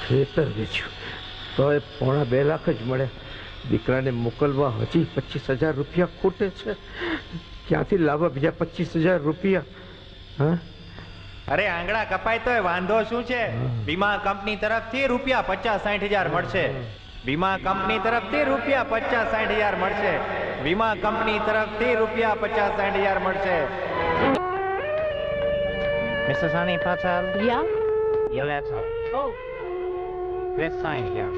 ખેતર વેચ્યું તો એ પોણા 2 લાખ જ મળે. દીકરાને મોકલવા હજી 25,000 રૂપિયા ખૂટે છે. ક્યાંથી લાવવા બીજા 25,000 રૂપિયા? હા, અરે આંગળા કપાય તોય વાંધો શું છે? વીમા કંપની તરફથી રૂપિયા 50-60 હજાર મળશે. વીમા કંપની તરફથી રૂપિયા 50-60 હજાર મળશે. વીમા કંપની તરફથી રૂપિયા 50-60 હજાર મળશે. Mr. Sani Patel, Yeah? your letter. Oh, Let's sign here.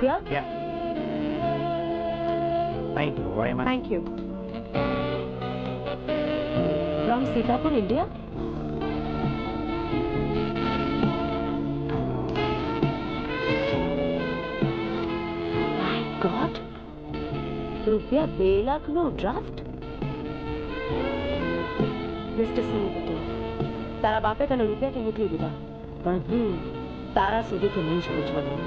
yeah? Yeah. Thank you very much. Thank you. From Sitapur, India? My God! રૂપિયા 2 લાખનો ડ્રાફ્ટ? મિસ્ટર સની પટેલ, તારા બાપે તને રૂપિયાથી મોકલી દીધા, પણ હું તારા સુધીથી નહીં જ પહોંચવાનું.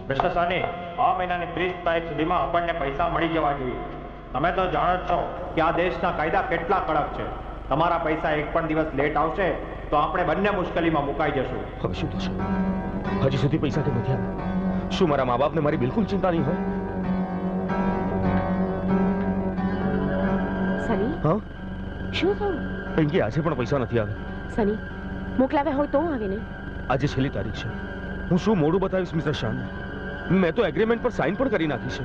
મિસ્ટર સાની, આ મહિનાની 30 તારીખ સુધીમાં આપણને પૈસા મળી જવા જોઈએ. તમે તો જાણો જ છો કે આ દેશના કાયદા કેટલા કડક છે. તમારા પૈસા એક પણ દિવસ લેટ આવશે તો આપણે બંને મુશ્કેલીમાં મુકાઈ જશું. હવે શું થશે? હજી સુધી પૈસા કેમ નથી આવ્યા? શું મારા મા બાપને મારી બિલકુલ ચિંતા નહીં હોય? સની, હા શું થયું? પિંકી, આજે પણ પૈસા નથી આવ્યા. સની, મોકલાવ્યા હોય તો આવે ને. આજે છેલ્લી તારીખ છે. હું શું મોડું બતાવીશ મિસ્ટર શાન? મેં તો એગ્રીમેન્ટ પર સાઇન પણ કરી નાખી છે.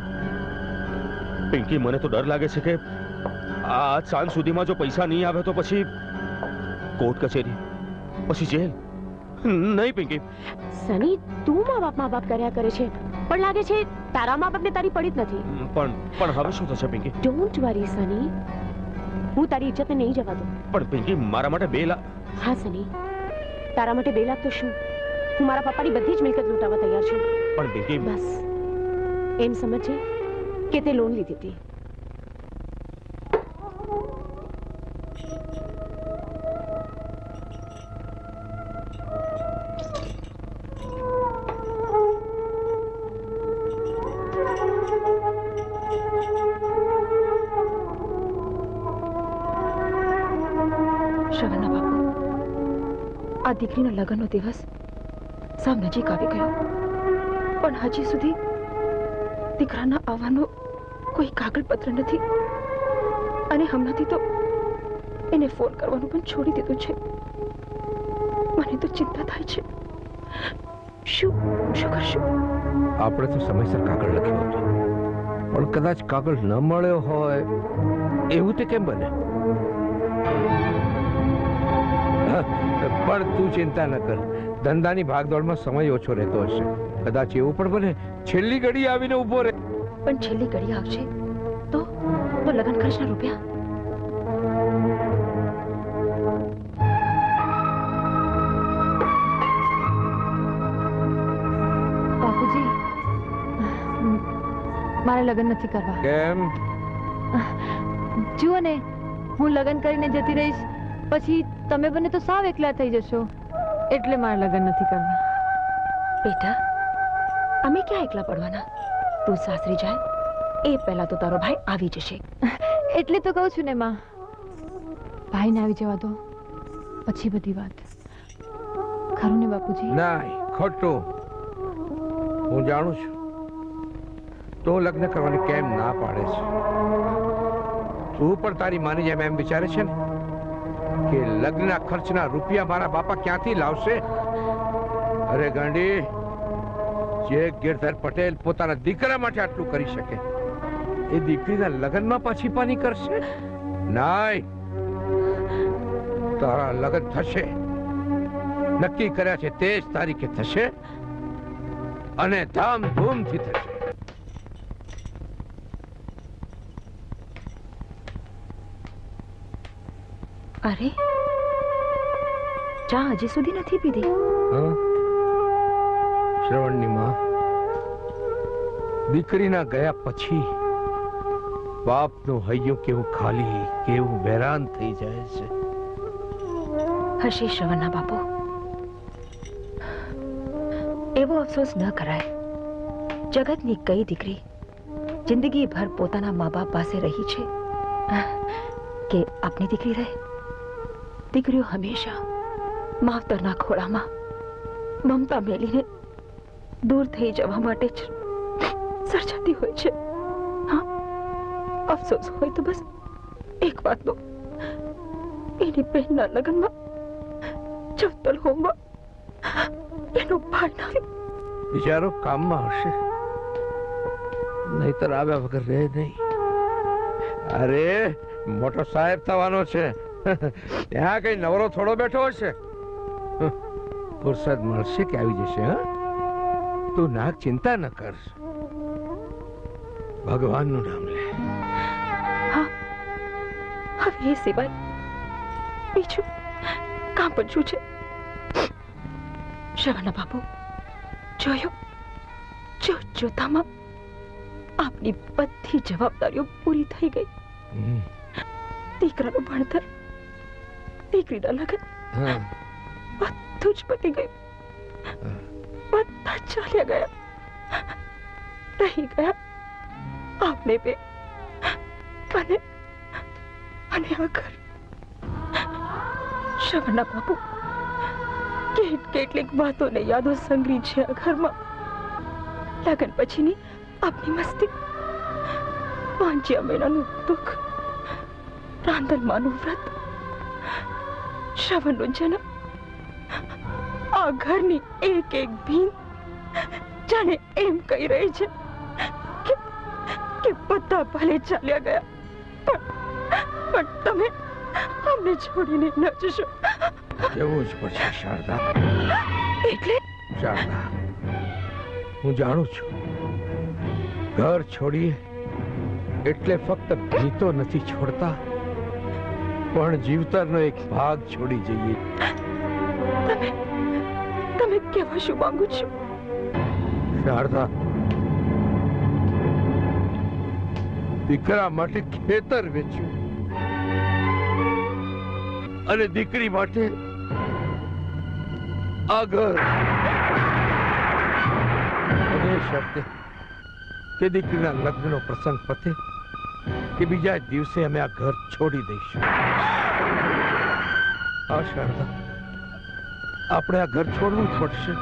પિંકી, મને તો ડર લાગે છે કે આજ સાંજ સુધીમાં જો પૈસા નહીં આવે તો પછી કોર્ટ કચેરી, પછી જેલ. નહીં પિંકી. સની, તું મા બાપ કર્યા કરે છે, પણ લાગે છે તારા મા બાપને તારી પડી જ નથી. પણ હવે શું થશે પિંકી? ડોન્ટ વરી સની, હું તારી ઇજ્જતને નહીં જવા દઉં. પણ પિંકી, મારા માટે 2 લાખ. હા સની, તારા માટે 2 લાખ તો શું, હું મારા પપ્પાની બધી જ મિલકત લૂંટાવા તૈયાર છું. પણ પિંકી, બસ એમ સમજે કે તે લોન લીધી હતી. શ્રવણના બાપુ, આ દીકરીના લગ્નનો દિવસ સાવ નજીક આવી ગયો, પણ હજી સુધી દીકરાના આવવાનો કોઈ કાગળપત્ર નથી, અને હમણાંથી તો એને ફોન કરવાનું પણ છોડી દીધું છે. મને તો ચિંતા થાય છે. શું કરશું? આપણે તો સમયસર કાગળ લખ્યો હતો, પણ કદાચ કાગળ ન મળ્યો હોય એવું તે કેમ બને? પણ તું ચિંતા ન કર, ધંધાની ભાગદોડમાં સમય ઓછો રહેતો હશે. કદાચ એવું પણ બને છેલ્લી ઘડી આવીને ઊભો રહે. પણ છેલ્લી ઘડી આવશે તો લગ્ન ખર્ચના રૂપિયા? બાપુજી, મારે લગ્ન નથી કરવા. કેમ? જુઓ ને, હું લગ્ન કરીને જતી રહીશ, પછી તમે બંને તો સાવ એકલા થઈ જશો, એટલે મારે લગ્ન નથી કરવા. બેટા, અમે ક્યાં એકલા પડવાના? તું સાસરી જાય એ પહેલા તો તારો ભાઈ આવી જશે. એટલે તો કહું છું ને માં, ભાઈને આવી જવા દો, પછી બધી વાત. ખરું ને બાપુજી? ના, ખોટું. હું જાણું છું તો લગ્ન કરવાની કેમ ના પાડે છે. તું પણ તારી માની જેમ એમ વિચારે છે ને કે લગ્નના ખર્ચના રૂપિયા મારા બાપા ક્યાંથી લાવશે? અરે ગાંડી, જે ગિરધર પટેલ પોતાના દીકરા માટે આટલું કરી શકે એ દીકરીના લગ્નમાં પાછી પાની કરશે? નાય, તારા લગ્ન થશે, નક્કી કર્યા છે તે જ તારીખે થશે, અને ધામધૂમથી થશે. અરે, ચા હજી સુધી નથી પીધી? શ્રવણની માં, દીકરીના ગયા પછી બાપનું હૈયું કેવું ખાલી, કેવું વેરાન થઈ જાય છે. હશે શ્રવણના બાપુ, એવો અફસોસ ન કરાય. જગતની કઈ દીકરી જિંદગી ભર પોતાના મા બાપ પાસે રહી છે કે આપની દીકરી રહે? દીકરીઓ હંમેશા માવતરના ખોળામાં મમતા મેલીને દૂર થઈ જવા માટે જ સર્જાતી હોય છે. હા, અફસોસ હોય તો બસ એક વાતનો, એની બહેનના લગ્નમાં ચૌતલ હોમમાં એનો ભાડ ના આવ્યો. બિચારો કામમાં હશે, નહીતર આવ્યા વગર રહે નહીં. અરે મોટો સાહેબ થવાનો છે, ત્યાં કઈ નવરો થોડો બેઠો હશે. ફુરસદ મળશે કે આવી જશે. હા, તું નાક ચિંતા ન કર, ભગવાનનું નામ લે. હા, હવે એ સિવાય બીજું કામ પણ શું છે? શ્રવણના બાપુ, જોતામાં આપની બધી જવાબદારીઓ પૂરી થઈ ગઈ. દીકરાનું ભણતર, દીકરીના લગ્ન, બધું જ પતી ગયું. બધા ચાલ્યા ગયા, રહી ગયા આપને બે અને આ ઘર. શ્રવણના બાપુ, કેટલીક વાતો ને યાદો સંગ્રહી છે આ ઘરમાં. લગ્ન પછીની આપની મસ્તી, 5 મહિનાનું દુઃખ, રાંધણમાનું વ્રત, શ્રવણનો જન્મ, આ ઘરની એક ભીન જાણે એમ કહી રહી છે કે બધા ભલે ચાલ્યા ગયા, પણ તમે અમને છોડીને ન જશો. એવું જ પડશે શારદા. એટલે શારદા, હું જાણું છું, ઘર છોડીએ એટલે ફક્ત ભીતો નથી છોડતા, પણ જીવતરનો એક ભાગ છોડી જઈએ. તમે કહેવા શું માંગુ છો? શારદા, દીકરા માટે ખેતર વેચ્યું અને દીકરી માટે આ ઘર, અને એ શરતે કે દીકરીના લગ્નનો પ્રસંગ પતે કે બીજા જ દિવસે અમે આ ઘર છોડી દઈશું. આ શારદા, આપણે આ ઘર છોડવું જ પડશે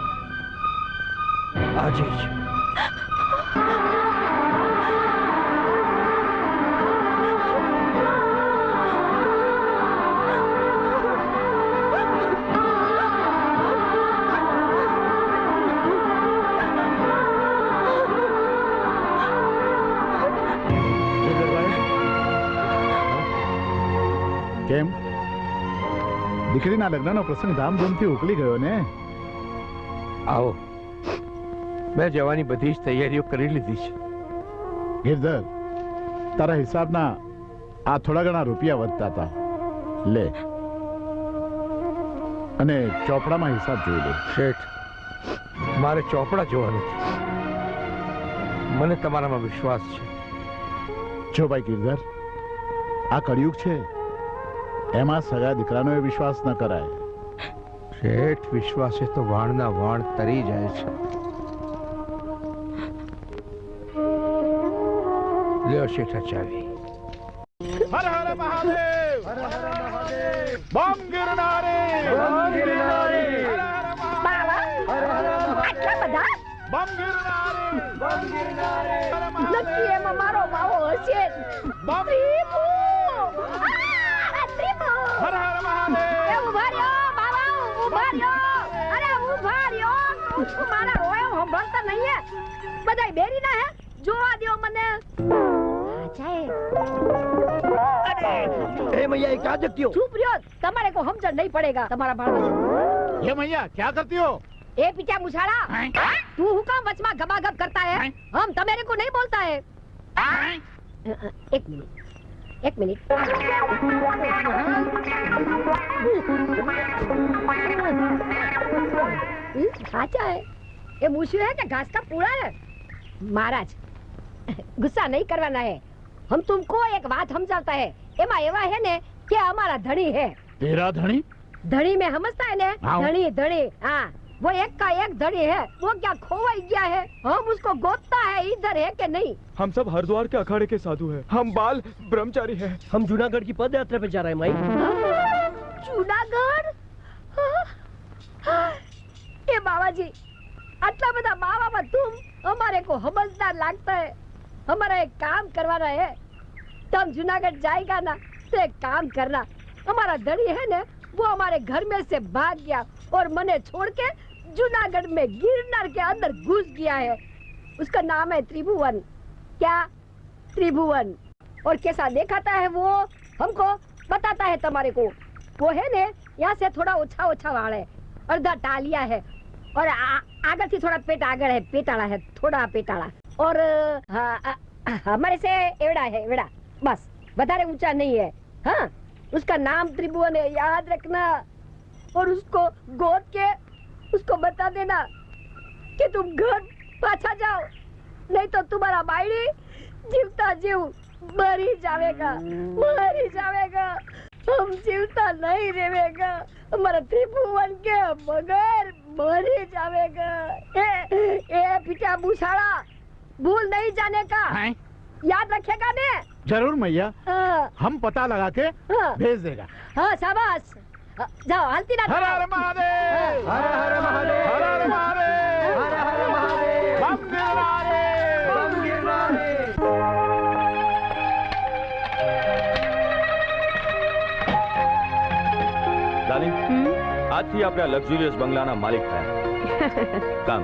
આજે જ. કેમ, દીકરીના લગ્નનો પ્રસંગ ધામધૂમથી ઉકલી ગયો ને? આવો, મેં જવાની બધી જ તૈયારીઓ કરી લીધી છે. ગિરધર, તારા હિસાબના આ થોડા ઘણા રૂપિયા વધતા હતા, લે, અને ચોપડામાં હિસાબ જોઈ લે. શેઠ, મારે ચોપડા જોવા નથી, મને તમારામાં વિશ્વાસ છે. જો ભાઈ ગિરધર, આ કળિયુગ છે, એમાં સગા દીકરાનો એ વિશ્વાસ ન કરાય. શેઠ, વિશ્વાસે તો વાણના વાણ તરી જાય છે. લ્યો શેઠા ચાવી. હર હર મહાદેવ, હર હર મહાદેવ, બમ ગિરનારી, બમ ગિરનારી, આટલા બધા બમ ગિરનારી, બમ ગિરનારી, નક્કી એમાં મારો માવો હશે. બમ ત્રિપુ! હર હર મહાદેવ. ઉભા રહ્યો બાબા, ઉભા રહ્યો. અરે ઉભા રહ્યો, મારા રોયો સંભળતા નહીં હે. બધાય બેરી ના હે, જોવા દ્યો મને. એ મૈયા ક્યાં જતી હો? ચૂપ રહ્યો, તમારે को समझ नहीं पड़ेगा તમારા બાળક. ये मैया क्या करती हो? ए पीछा मुछाड़ा, तू हुक्म वच में गबागब करता है, हम तुम्हारे को नहीं बोलता है. एक मिनट अच्छा है ये मूछू है कि घास का पूरा है? महाराज गुस्सा नहीं करवाना है, हम तुमको एक बात समझाता है. एमा एवा है ने कि हमारा धनी है. तेरा धनी? धनी में समझता है ने? धनी धनी, हाँ वो एक का एक धनी है. वो क्या खोवाई गया है, हम उसको गोतता है इधर है कि नहीं. हम सब हरिद्वार के अखाड़े के साधु हैं, हम बाल ब्रह्मचारी हैं. हम जूनागढ़ की पद यात्रा पे जा रहे हैं माई. जूनागढ़? हाँ? ये बाबा जी आटला बधा माँ बाबा तुम हमारे को समझदार लगता है। हमारा एक काम करवाना है। तुम जूनागढ़ जाएगा ना तो एक काम करना, हमारा धड़ी है ना वो हमारे घर में से भाग गया और मने छोड़ के जूनागढ़ में गिरनार के अंदर घुस गया है। उसका नाम है त्रिभुवन। क्या त्रिभुवन? और कैसा देखाता है वो हमको बताता है तुम्हारे को। वो है ने यहाँ से थोड़ा ओछा ओछा वाल है, अर्धा टालिया है और आगे थी थोड़ा पेट आगे है, पेटाड़ा है, थोड़ा पेटाड़ा। और हमारे से एवड़ा है, एवड़ा बस, વધારે ऊंचा नहीं है। हाँ, उसका नाम त्रिभुवन है, याद रखना। और उसको गोद के उसको बता देना कि तुम घर पाछा जाओ, नहीं तो तुम्हारा बायड़ी जीवता जीव मरी जाएगा, मरी जाएगा। हम जीवता नहीं रहेगा, हमारा त्रिभुवन के मगर मरी जाएगा। ए पिटा बुसाड़ा, भूल नहीं जाने का, याद रखेगा ने? जरूर मैया, हाँ हम पता लगा के हाँ भेज देगा। हाँ, शाबाश। जाओ, हलती ना हर हर महादेव, हाँ। हर हर महादेव, हर हर महादेव, हर हर महादेव, बम गिरनारे, बम गिरनारे। डार्लिंग, આજથી આપણે આ લક્ઝુરિયસ બંગલાના માલિક થયા. કામ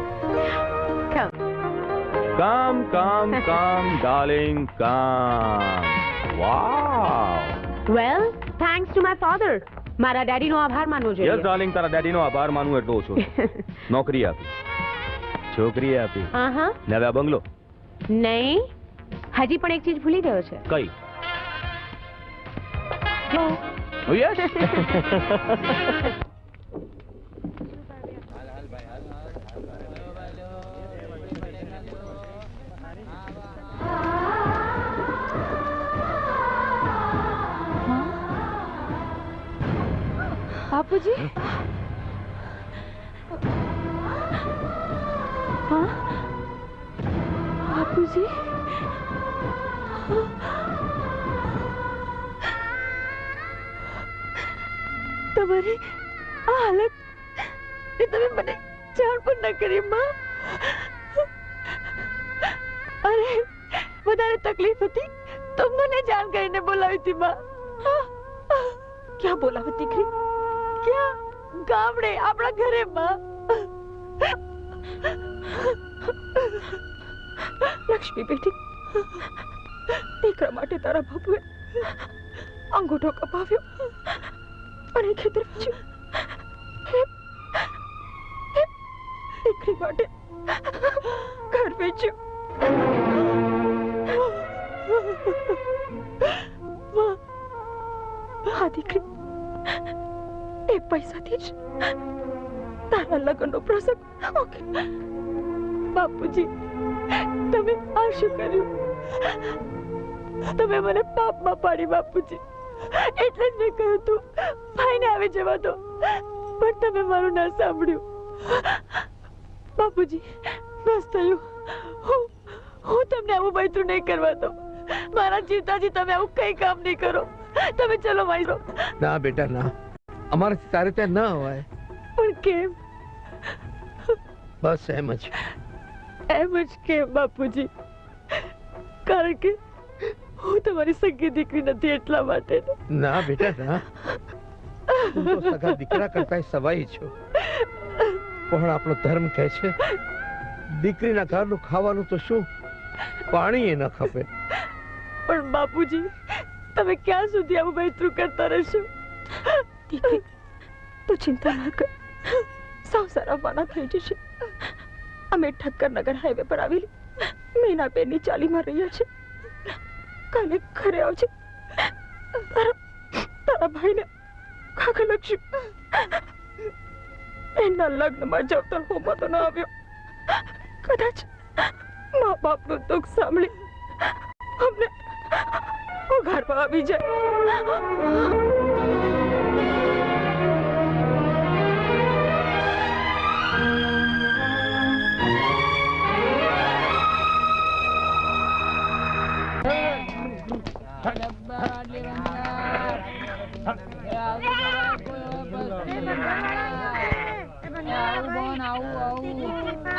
કામ કામ કામ ડાર્લિંગ કામ. વાવ. Well thanks to my father. મારા ડેડીનો આભાર માનવો યસ જોઈએ. ડાર્લિંગ, તારા ડેડીનો આભાર માનવું એટલો ઓછો છે. નોકરી આપી, છોકરી આપી, હા ને હવે આ બંગલો. નહીં, હજી પણ એક ચીજ ભૂલી ગયો છે. કઈ? જો Oh, yes. બાપુજી, હા બાપુજી, તમારી આ હાલત એ તમે મને જાણ પણ ન કરી માં. અરે વધારે તકલીફ હતી તો મને જાણ કરીને બોલાવી હતી માં. ક્યાં બોલાવી દીકરી? ક્યાં? ગામડે આપણા ઘરે માં. લક્ષ્મી બેટી, દીકરા માટે તારા બાપુએ અંગૂઠો કપાવ્યો અને ખેતર વેચ્યું. દીકરી માટે ઘર વેચ્યું. હા દીકરી, એ પૈસાથી જ તારા લગ્નનો પ્રસંગ. ઓકે બાપુજી, તમે આ શું કર્યું? તમે મને પાપમાં પાડી બાપુજી. એટલે જ મેં કહ્યું તું ભાઈને આવી જવા દો, પણ તમે મારું ના સાંભળ્યું. બાપુજી બસ થયું. હું તમને આવું બૈતું નહીં કરવા દો. મારા જીવતાજી તમે આવું કઈ કામ નહીં કરો. તમે ચલો મારી. ના બેટા ના, અમારાથી તારે ત્યાં ન હોય. પણ કેમ? બસ એમ જ. એમ જ કેમ બાપુજી? કારણ કે હું તમારી સગી દીકરી નથી એટલા માટે. ના બેટા ના, તું તો સગા દીકરા કરતા સવાઈ છો. પણ આપણો ધર્મ કહે છે દીકરીના ઘરનું ખાવાનું તો શું, પાણી એ ન ખપે. પણ બાપુજી, તમે ક્યાં સુધી આવું બૈતું કરતા રહેશો? દીકરી તું ચિંતા ના કર, સાવ સારાવાના થઈ જશે. અમે ઠક્કરનગર હાઈવે પર આવેલી મીનાબેનની ચાલીમાં રહ્યા છે. કાલે ઘરે આવજે. તારા ભાઈને કાકા એના લગ્નમાં જવતર હોમો તો ન આવ્યો. કદાચ મા બાપનું દુઃખ સાંભળી અમને ઉઘાડવા આવી જાય.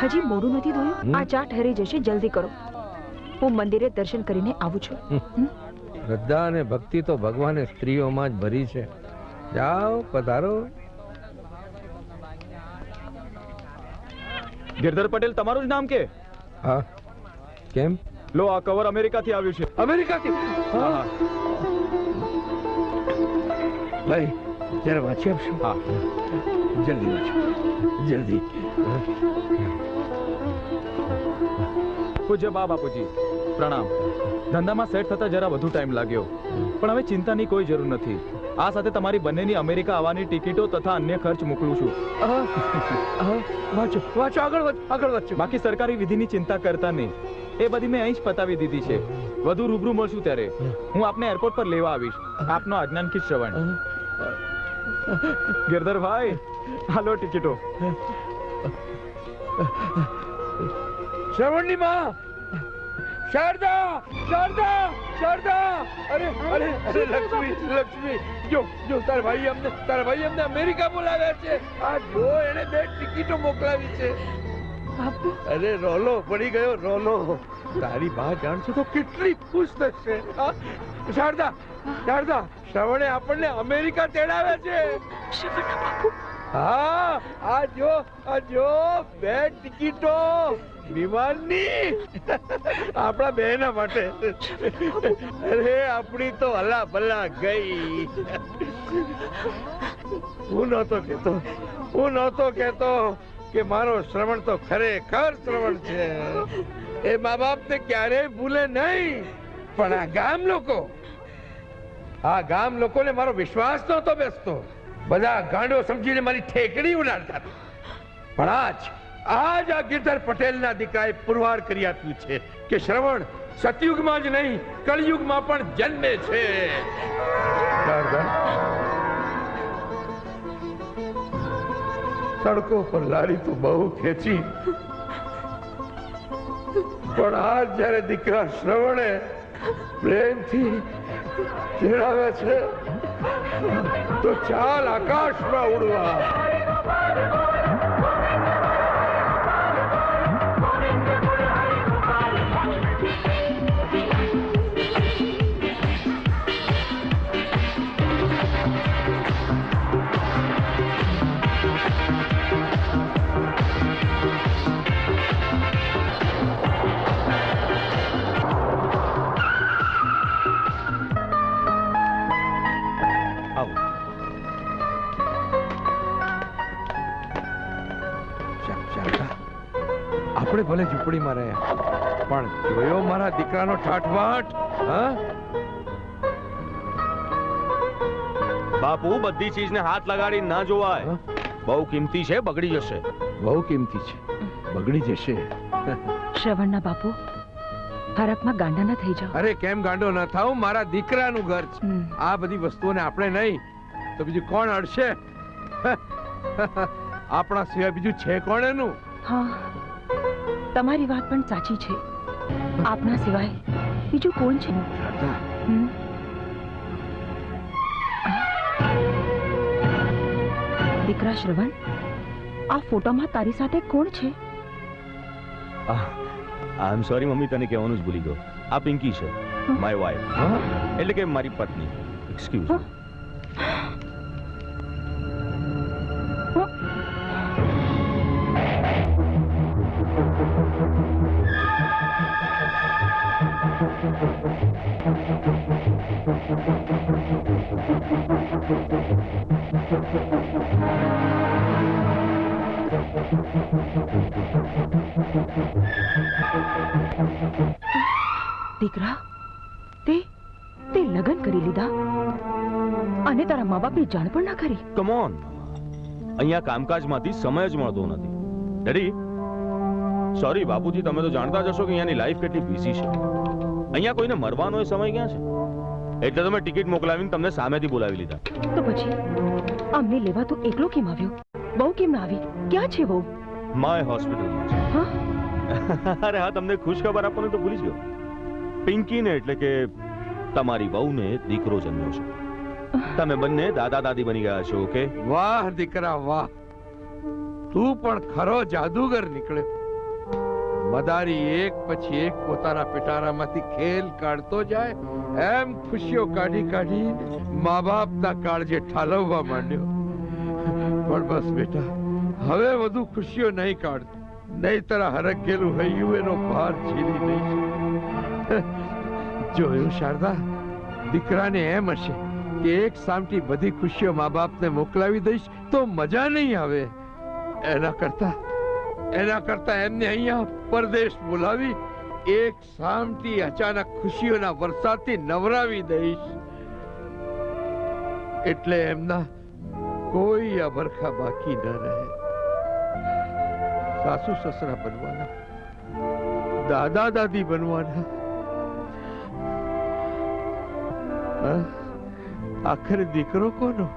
હજી મોડું નથી હમ. થયું, આ ચા ઠરી જશે, જલ્દી કરો. હું મંદિરે દર્શન કરીને આવું છું. શ્રદ્ધા અને ભક્તિ તો ભગવાને સ્ત્રીઓમાં જ ભરી છે. જાઓ, પધારો. ગિરધર પટેલ તમારું જ નામ કે? હા, કેમ? લો આ કવર અમેરિકાથી આવ્યું છે. અમેરિકાથી? હા. ભાઈ, જરા વાંચી આપશો? હા. જલ્દી વાંચો, જલ્દી. પૂજ્ય બા બાપુજી પ્રણામ. ધંધામાં સેટ થતા જરા વધુ ટાઈમ લાગ્યો, પણ હવે ચિંતાની કોઈ જરૂર નથી. આ સાથે તમારી બંનેની અમેરિકા આવવાની ટિકિટો તથા અન્ય ખર્ચ મોકલું છું. વાંચો, વાંચો, આગળ વાંચો. બાકી સરકારી વિધિની ચિંતા કરતા નહીં, એ બધી મેં અહીં જ પતાવી દીધી છે. વધુ રૂબરૂ મળશું ત્યારે હું આપને એરપોર્ટ પર લેવા આવીશ. આપનો આજ્ઞાનકી શ્રવણ. ગિરધરભાઈ, હાલો ટિકિટો. શ્રવણની માં, શારદા, શારદા, શારદા. અરે અરે અરે, લક્ષ્મી, લક્ષ્મી, જો જો, તારા ભાઈ અમને અમેરિકા બોલાવ્યા છે. આ જો, એને 2 ટિકિટો મોકલાવી છે. અરે રોલો પડી ગયો, રોલો. તારી બા જાણશે તો કેટલી ખુશ થશે. હા? શારદા, શારદા, શ્રવણે આપણને અમેરિકા તેડાવ્યા છે. હા, આ જો, 2 ટિકિટો વિમાનની, આપણા બહેના માટે. અરે આપણી તો હલા ભલા ગઈ. હું નહોતો કહેતો કે મારો શ્રવણ તો ખરેખર શ્રવણ છે. એ મા બાપ ને ક્યારેય ભૂલે નહીં. પણ આ ગામ લોકોને મારો વિશ્વાસ નહોતો બેસતો. બધા ગાંડો સમજીને મારી ઠેકડી ઉડાડતા હતા. પણ આજ આ ગિરધર પટેલના દીકરાએ પુરવાર કરી આપ્યું છે કે શ્રવણ સતયુગમાં જ નહીં, કળિયુગમાં પણ જન્મે છે. સડકો પર લારી તો બહુ ખેંચી, પણ આજ જયારે દીકરા શ્રવણે પ્રેમથી તેડાવે છે તો ચાલ આકાશમાં ઉડવા. આપણે ભલે ઝૂંપડીમાં રહ્યા, પણ જોયો મારા દીકરાનો ઠાઠવાઠ? હા, બાપુ, બધી ચીજને હાથ લગાડી ના જોવાય. બહુ કિંમતી છે, બગડી જશે. બહુ કિંમતી છે, બગડી જશે. શ્રવણના બાપુ, હરકમાં ગાંડા ના થઈ જાઓ. અરે કેમ ગાંડો ન થાવ? મારા દીકરાનું ઘર છે. આ બધી વસ્તુઓને આપણે નહીં તો બીજું કોણ અડશે? આપણા સિવાય બીજું છે કોણ એનું? હા, તમારી વાત પણ સાચી છે. આપના સિવાય બીજું કોણ છે? હમ? દીકરા શ્રવણ, આ ફોટોમાં તારી સાથે કોણ છે? આઈ એમ સોરી મમ્મી, તને કહેવાનું જ ભૂલી ગયો. આ પિંકી છે, માય વાઇફ, એટલે કે મારી પત્ની. એક્સક્યુઝ. દીકરા, તે લગ્ન કરી લીધા અને તારા મા બાપની જાણ પણ ના કરી? કમ ઓન, અહીંયા કામકાજમાંથી સમય જ મળતો નથી. ડેડી, સોરી બાપુજી, તમે તો જાણતા જ હશો કે અહીંયાની લાઈફ કેટલી બિઝી છે. અહીંયા કોઈને મરવાનો સમય ક્યાં છે? એટલે તો મેં ટિકિટ મોકલાવીને તમને સામેથી બોલાવી લીધા. તો પછી અમને લેવા તું એકલો કેમ આવ્યો? બહુ કેમ ના આવી? ક્યાં છે બહુ? માય હોસ્પિટલમાં છે. હા? અરે હા, તમને ખુશ ખબર આપવાનું તો ભૂલી જ ગયો. પિંકીને એટલે કે તમારી વહુને દીકરો જન્મ્યો છે. તમે બંને દાદા દાદી બની ગયા છો. ઓકે? વાહ દીકરા વાહ, તું પણ ખરો જાદુગર નીકળ્યો. મદારી એક પછી એક પોતાના પિટારામાંથી ખેલ કાઢતો જાય એમ ખુશીઓ કાઢી કાઢી મા બાપના કાળજે ઠાલવવા માંડ્યો. પણ બસ બેટા, હવે વધુ ખુશીઓ નહીં કાઢ, નહીતર આ હરખેલું હૈયું એનો ભાર ઝીલી નહીં. જોયું શારદા, દીકરાને એમ હશે કે એક સામટી બધી ખુશીઓ મા બાપને મોકલાવી દઈશ તો મજા નહીં આવે. એના કરતા એમને અહીંયા પરદેશ બોલાવી એક સામટી અચાનક ખુશીઓના વરસાદથી નવરાવી દઈશ. એટલે એમના કોઈ અભરખા બાકી ન રહે. સાસુ સસરા બનવાના, દાદા દાદી બનવાના. આખરે દીકરો કોનો?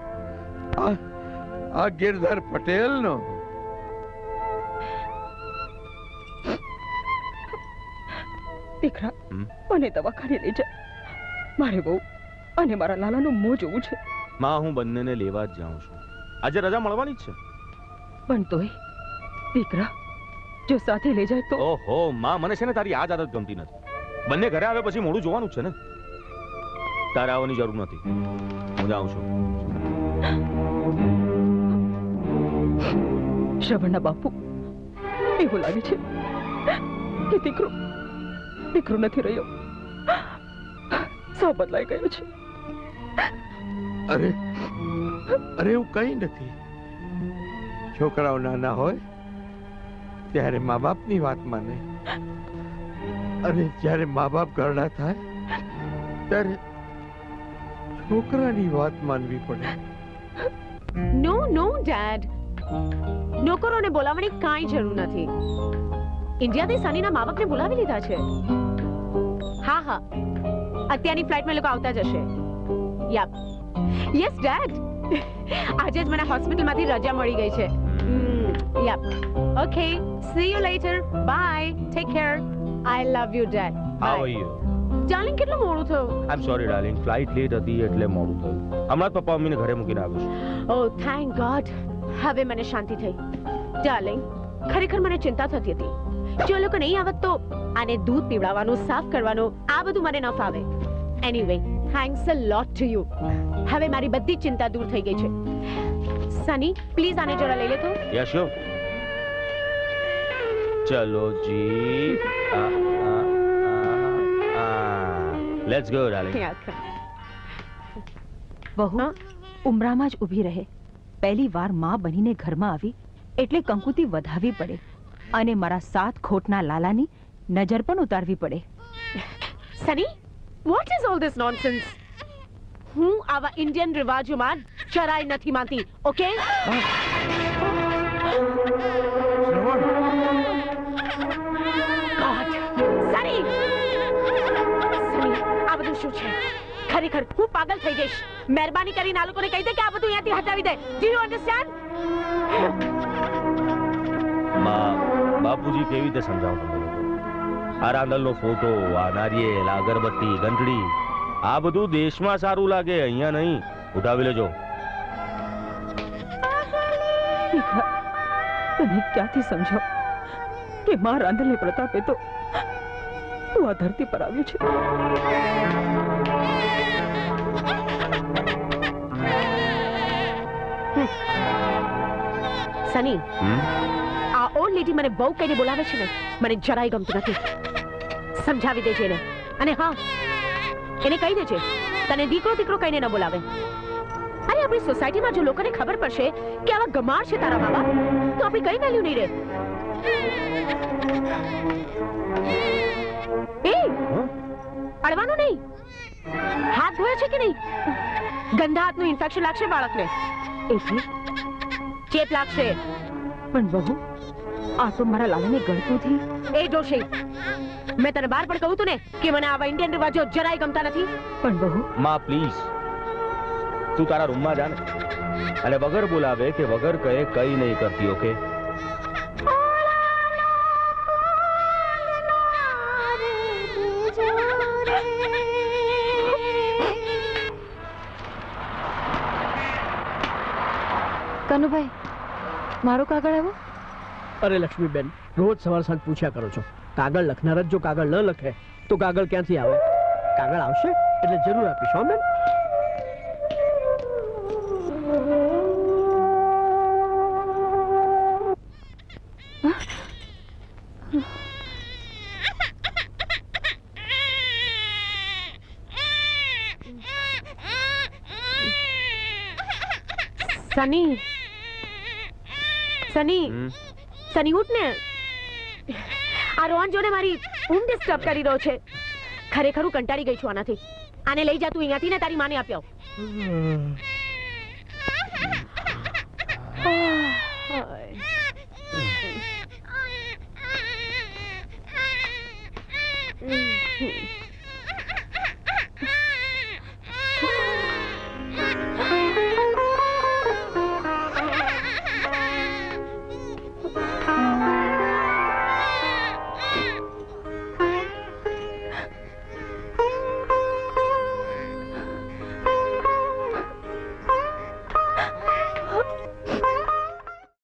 આ ગિરધર પટેલનો. દીકરા, મને દવાખાને લઈ જા. મારે બહુ અને મારા લાલાનું મોં જોવું છે. માં, હું બંનેને લેવા જ જાઉં છું. આજે રજા મળવાની જ છે. પણ તોય દીકરા, જો સાથે લઈ જાય તો. ઓહો માં, મને છે ને તારી આ જ આદત ગમતી નથી. બંને ઘરે આવે પછી મોડું જોવાનું જ છે ને. તારે આવવાની જરૂર નથી, હું જાઉં છું. શ્રવણના બાપુ, એવું લાગે છે કે દીકરો નથી રહ્યો. સૌ બદલાઈ ગયો છે. અરે એવું કઈ નથી. છોકરાઓ નાના હોય ત્યારે મા બાપની વાત માને, અને જ્યારે મા બાપ ઘરડા થાય ત્યારે છોકરાની વાત માનવી પડે. નો નો ડેડ, નોકરોને બોલાવવાની કાંઈ જરૂર નથી. ઇન્ડિયાથી સનીના મા બાપને બોલાવી લીધા છે. હા, અત્યારની ફ્લાઇટમાં લોકો આવતા જ હશે. યપ, યસ ડેડ, આજે જ મને હોસ્પિટલમાંથી રજા મળી ગઈ છે. Yup, okay, see you later, bye, take care, I love you dad. How are you? Darling, કેટલું મોડું થયું? I am sorry darling, flight late હતી એટલે મોડું થયું. હમણાં જ પપ્પા મમ્મીને ઘરે મૂકીને આવ્યો છું. ઓ થેન્ક ગોડ, હવે મને શાંતિ થઈ. ડાર્લિંગ, ખરેખર મને ચિંતા થતી હતી. જો લોકો નહીં આવત તો આને દૂધ પીવડાવવાનું, સાફ કરવાનું, આ બધું મને ન ફાવે. Anyway, thanks a lot to you. હવે મારી બધી ચિંતા દૂર થઈ ગઈ છે. સની, પ્લીઝ આને જરા લઈ લે તો. Yes sure. ચલો જી, લેટ્સ ગો ડાર્લિંગ. બહુ ઉમરામાં જ ઊભી રહે. પહેલી વાર માં બનીને ઘરમાં આવી એટલે કંકુતી વધાવી પડે, અને મારા 7 ખોટના લાલાની નજર પણ ઉતારવી પડે. Sunny, what is all this nonsense? હું આવા ઇન્ડિયન રિવાજોમાં જરાય નથી માનતી, ઓકે? સની, આ બધું શું છે? ખરેખર હું પાગલ થઈ જઈશ. મહેરબાની કરીને આ લોકોને કહી દે કે આ બધું અહીંયાથી હટાવી દે. Do you understand? માં, બાપુજી કેવી રીતે સમજાવું તમને? આ રાંદલનો ફોટો, આ નારિયેલ, આ અગરબત્તી, ઘંટડી, આ બધું દેશમાં સારું લાગે, અહીંયા નહીં. ઉઠાવી લેજો. દીકરા, તને ક્યાંથી સમજાવ કે માં રાંધલને પ્રતાપે તો તું આ ધરતી પર આવ્યો છે. સની, આ ઓલ્ડ લેડી મને બહુ કહીને બોલાવે છે ને, મને જરાય ગમતું નથી. સમજાવી દેજે એને. અને હા, એને કહી દેજે તને દીકરો કહીને ન બોલાવે. અરે આપણી સોસાયટીમાં જો લોકોને ખબર પડશે કે આવા ગમાર છે તારા બાબા, તો આપણી કઈ વેલ્યુ નહીં રહે. એ અડવાનું નહીં. હાથ ધોયા છે કે નહીં? ગંદા હાથનું ઇન્ફેક્શન લાગશે બાળકને. એટલે ચેપ લાગશે. પણ બહુ, આ તો મારા લાલાને ગળતુંથી. એ ડોશી, મેં તને બાર પણ કહું તું ને કે મને આવા ઇન્ડિયન રિવાજો જરાય ગમતા નથી. પણ બહુ, માં પ્લીઝ, તું તારા રૂમમાં જા ને, અને વગર બોલાવે કે વગર કહે કઈ નહીં કરતી, ઓકે? કનુભાઈ, મારો કાગળ આવ્યો? અરે લક્ષ્મીબેન, રોજ સવાર સાંજ પૂછ્યા કરો છો. કાગળ લખનાર જ જો કાગળ ન લખે તો કાગળ ક્યાંથી આવે? કાગળ આવશે એટલે જરૂર આપીશ હો બેન. સની, સની, સની ઉઠ ને. આ રોહન જોને મારી ઊંઘ ડિસ્ટર્બ કરી રહ્યો છે. ખરેખર હું કંટાળી ગઈ છું આનાથી. આને લઈ જા તું અહીંયાથી ને તારી માને આપી આવ.